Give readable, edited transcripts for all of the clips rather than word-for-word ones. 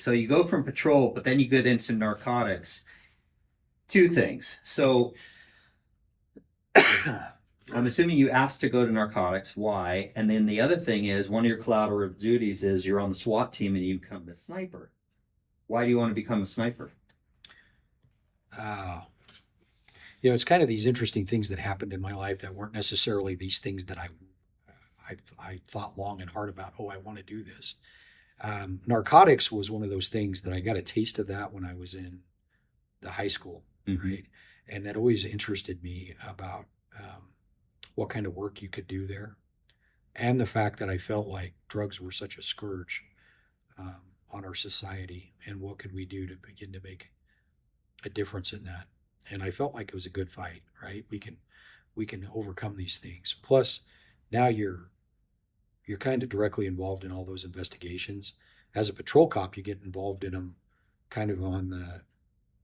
So you go from patrol, but then you get into narcotics. Two things. So I'm assuming you asked to go to narcotics. Why? And then the other thing is one of your collateral duties is you're on the SWAT team and you become a sniper. Why do you want to become a sniper? Uh, it's kind of these interesting things that happened in my life that weren't necessarily these things that I thought long and hard about. Oh, I want to do this. Narcotics was one of those things that I got a taste of that when I was in the high school, Mm-hmm. right? And that always interested me about what kind of work you could do there, and the fact that I felt like drugs were such a scourge on our society, and what could we do to begin to make a difference in that. And I felt like it was a good fight, right? We can overcome these things. Plus, now you're kind of directly involved in all those investigations. As a patrol cop, you get involved in them kind of on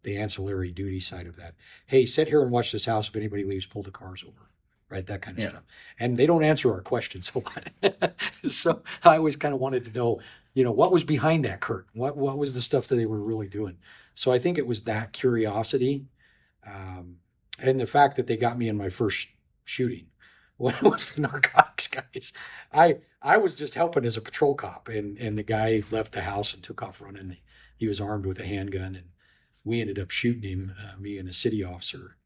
the ancillary duty side of that. Hey, sit here and watch this house. If anybody leaves, pull the cars over, right? That kind of Yeah. stuff. And they don't answer our questions a lot. So I always kind of wanted to know, what was behind that curtain? What was the stuff that they were really doing? So I think it was that curiosity, um, and the fact that they got me in my first shooting when it was the narcotics guys. I was just helping as a patrol cop, and the guy left the house and took off running. He was armed with a handgun, and we ended up shooting him, me and a city officer.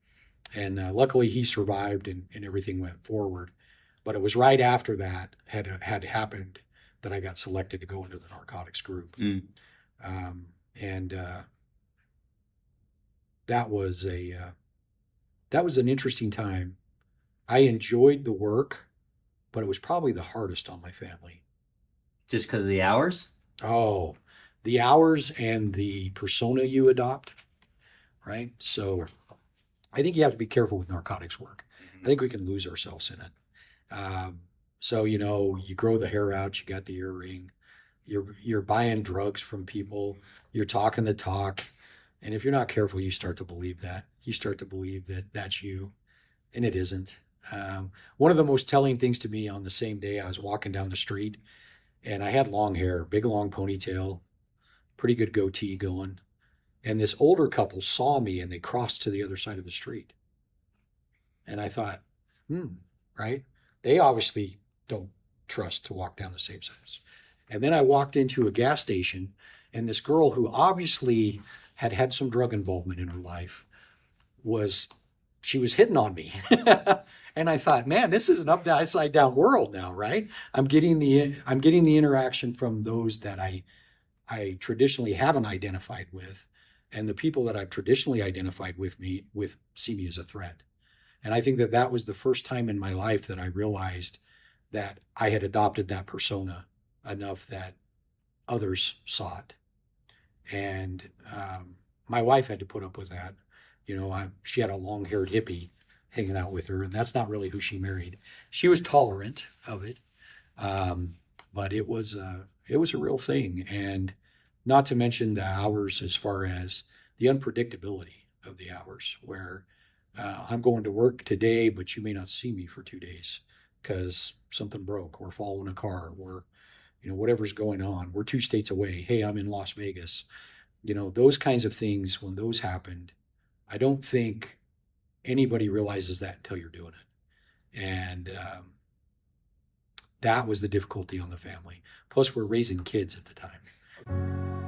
And luckily, he survived, and everything went forward. But it was right after that had happened that I got selected to go into the narcotics group. Mm. And that was that was an interesting time. I enjoyed the work, but it was probably the hardest on my family. Just because of the hours? Oh, the hours and the persona you adopt, right? So I think you have to be careful with narcotics work. I think we can lose ourselves in it. So you grow the hair out, you got the earring, you're buying drugs from people, you're talking the talk, and if you're not careful, you start to believe that. You start to believe that that's you, and it isn't. One of the most telling things to me on the same day, I was walking down the street, and I had long hair, big long ponytail, pretty good goatee going, and this older couple saw me and they crossed to the other side of the street. And I thought, right? They obviously don't trust to walk down the same side. And then I walked into a gas station, and this girl who obviously had had some drug involvement in her life was she was hitting on me. And I thought, man, this is an upside down world now, right? I'm getting the interaction from those that I traditionally haven't identified with, and the people that I've traditionally identified with see me as a threat. And I think that that was the first time in my life that I realized that I had adopted that persona enough that others saw it. And my wife had to put up with that. She had a long-haired hippie hanging out with her, and that's not really who she married. She was tolerant of it, but it was a real thing, and not to mention the hours, as far as the unpredictability of the hours, where I'm going to work today, but you may not see me for 2 days because something broke, or following a car, or whatever's going on. We're 2 states away. Hey, I'm in Las Vegas. Those kinds of things. When those happened, I don't think anybody realizes that until you're doing it. And that was the difficulty on the family. Plus, we're raising kids at the time.